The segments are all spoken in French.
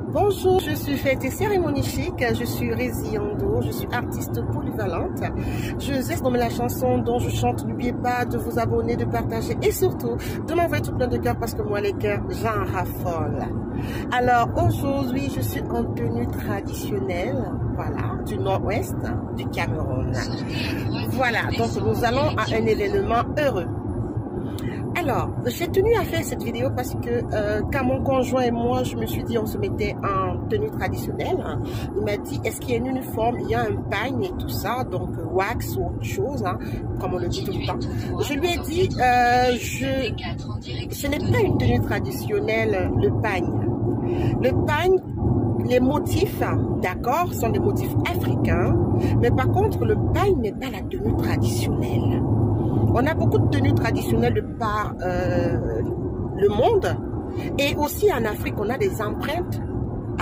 Bonjour, je suis Fête Cérémonie Chic, je suis Rési Ando, je suis artiste polyvalente. Je vous ai nommé la chanson dont je chante. N'oubliez pas de vous abonner, de partager et surtout de m'envoyer tout plein de cœurs parce que moi les cœurs j'en raffole. Alors aujourd'hui je suis en tenue traditionnelle, voilà, du nord-ouest du Cameroun. Voilà, donc nous allons à un événement heureux. Alors, j'ai tenu à faire cette vidéo parce que quand mon conjoint et moi, je me suis dit, on se mettait en tenue traditionnelle. Il m'a dit, est-ce qu'il y a un uniforme, il y a un pagne et tout ça, donc wax ou autre chose, hein, comme on le dit tout le temps. Je lui ai dit, ce n'est pas une tenue traditionnelle, le pagne. Le pagne, les motifs, d'accord, sont des motifs africains, mais par contre, le pagne n'est pas la tenue traditionnelle. On a beaucoup de tenues traditionnelles de par le monde et aussi en Afrique, on a des empreintes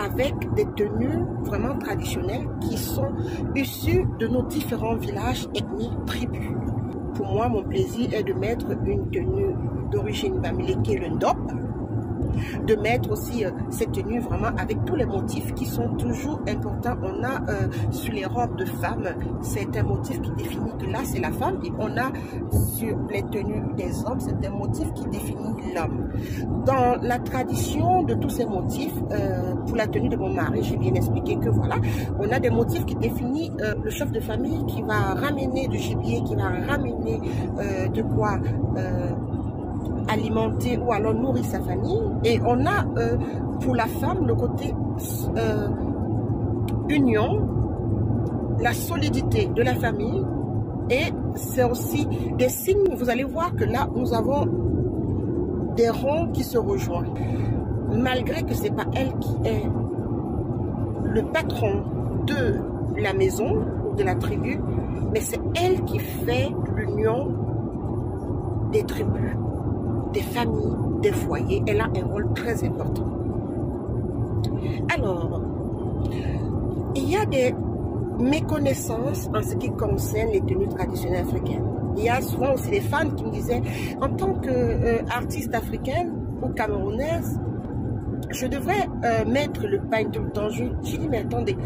avec des tenues vraiment traditionnelles qui sont issues de nos différents villages, ethnies, tribus. Pour moi, mon plaisir est de mettre une tenue d'origine bamileke qui est le ndop, de mettre aussi cette tenue vraiment avec tous les motifs qui sont toujours importants. On a sur les robes de femmes, c'est un motif qui définit que là c'est la femme, et on a sur les tenues des hommes, c'est un motif qui définit l'homme. Dans la tradition de tous ces motifs, pour la tenue de mon mari, j'ai bien expliqué que voilà, on a des motifs qui définissent le chef de famille qui va ramener du gibier, qui va ramener de quoi alimenter ou alors nourrir sa famille, et on a pour la femme le côté union, la solidité de la famille, et c'est aussi des signes. Vous allez voir que là nous avons des ronds qui se rejoignent, malgré que c'est pas elle qui est le patron de la maison ou de la tribu, mais c'est elle qui fait l'union des tribus, des familles, des foyers. Elle a un rôle très important. Alors, il y a des méconnaissances en ce qui concerne les tenues traditionnelles africaines. Il y a souvent aussi des fans qui me disaient, en tant qu'artiste africaine ou camerounaise, je devrais mettre le pagne tout le temps. J'ai dit, mais attendez,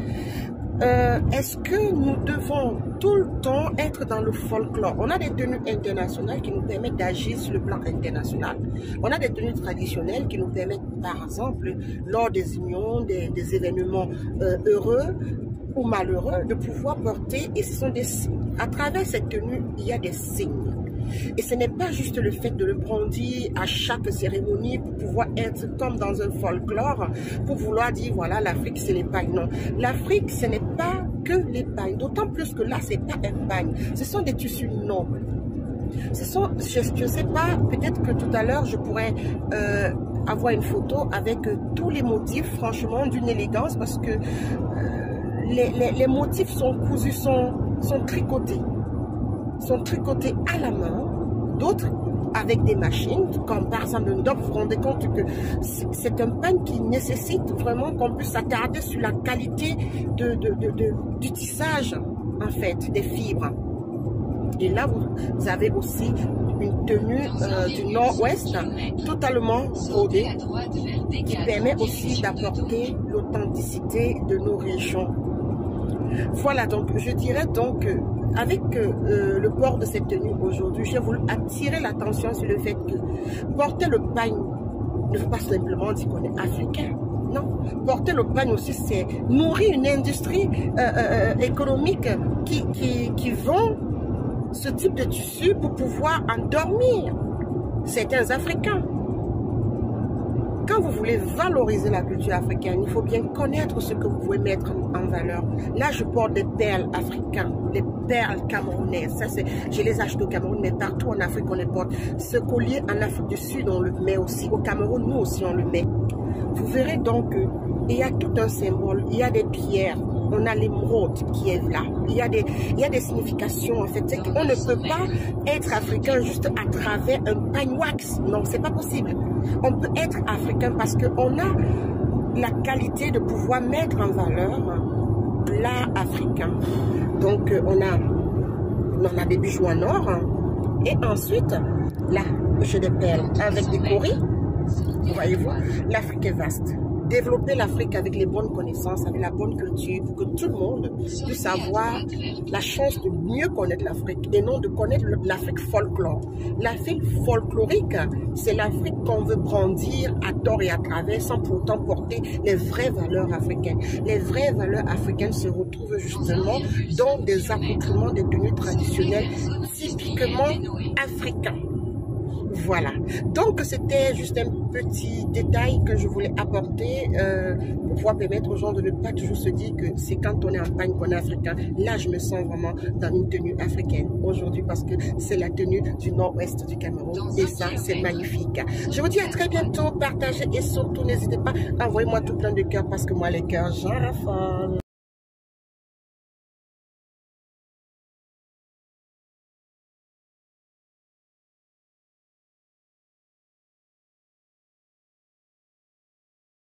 est-ce que nous devons tout le temps être dans le folklore? On a des tenues internationales qui nous permettent d'agir sur le plan international. On a des tenues traditionnelles qui nous permettent, par exemple, lors des unions, des événements heureux ou malheureux, de pouvoir porter, et ce sont des signes. À travers cette tenue, il y a des signes. Et ce n'est pas juste le fait de le brandir à chaque cérémonie pour pouvoir être comme dans un folklore, pour vouloir dire voilà, l'Afrique c'est les pagnes. Non, l'Afrique ce n'est pas que les pagnes, d'autant plus que là c'est pas un pagne, ce sont des tissus nobles. Ce sont, je sais pas, peut-être que tout à l'heure je pourrais avoir une photo avec tous les motifs, franchement d'une élégance, parce que les motifs sont cousus, sont tricotés. Sont tricotés à la main, d'autres avec des machines, comme par exemple le ndop. Vous vous rendez compte que c'est un pagne qui nécessite vraiment qu'on puisse s'attarder sur la qualité du tissage, en fait, des fibres. Et là, vous avez aussi une tenue du nord-ouest, totalement brodée, qui permet aussi d'apporter l'authenticité de nos régions. Voilà, donc je dirais donc avec le port de cette tenue aujourd'hui, j'ai voulu attirer l'attention sur le fait que porter le pagne ne veut pas simplement dire qu'on est africain. Non, porter le pagne aussi, c'est nourrir une industrie économique qui vend ce type de tissu pour pouvoir endormir certains Africains. Quand vous voulez valoriser la culture africaine, il faut bien connaître ce que vous pouvez mettre en valeur. Là, je porte des perles africaines, des perles camerounaises. Ça, je les achète au Cameroun, mais partout en Afrique, on les porte. Ce collier en Afrique du Sud, on le met aussi. Au Cameroun, nous aussi, on le met. Vous verrez donc qu'il y a tout un symbole. Il y a des pierres. On a l'émeraude qui est là. Il y a des significations, en fait. C'est qu'on ne peut pas être africain juste à travers un pagne wax. Non, c'est pas possible. On peut être africain parce qu'on a la qualité de pouvoir mettre en valeur l'art africain. Donc, on a des bijoux en or. Et ensuite, là, j'ai des perles avec des coris. Voyez-vous, l'Afrique est vaste. développer l'Afrique avec les bonnes connaissances, avec la bonne culture, pour que tout le monde puisse avoir la chance de mieux connaître l'Afrique et non de connaître l'Afrique folklore. L'Afrique folklorique, c'est l'Afrique qu'on veut brandir à tort et à travers sans pourtant porter les vraies valeurs africaines. Les vraies valeurs africaines se retrouvent justement dans des accoutrements, des tenues traditionnelles typiquement africains. Voilà, donc c'était juste un petit détail que je voulais apporter pour pouvoir permettre aux gens de ne pas toujours se dire que c'est quand on est en Pagne qu'on est africain. Là, je me sens vraiment dans une tenue africaine aujourd'hui parce que c'est la tenue du nord-ouest du Cameroun et ça, c'est magnifique. Je vous dis à très bientôt, partagez et surtout n'hésitez pas à envoyer moi tout plein de cœurs parce que moi, les cœurs, j'en raffole.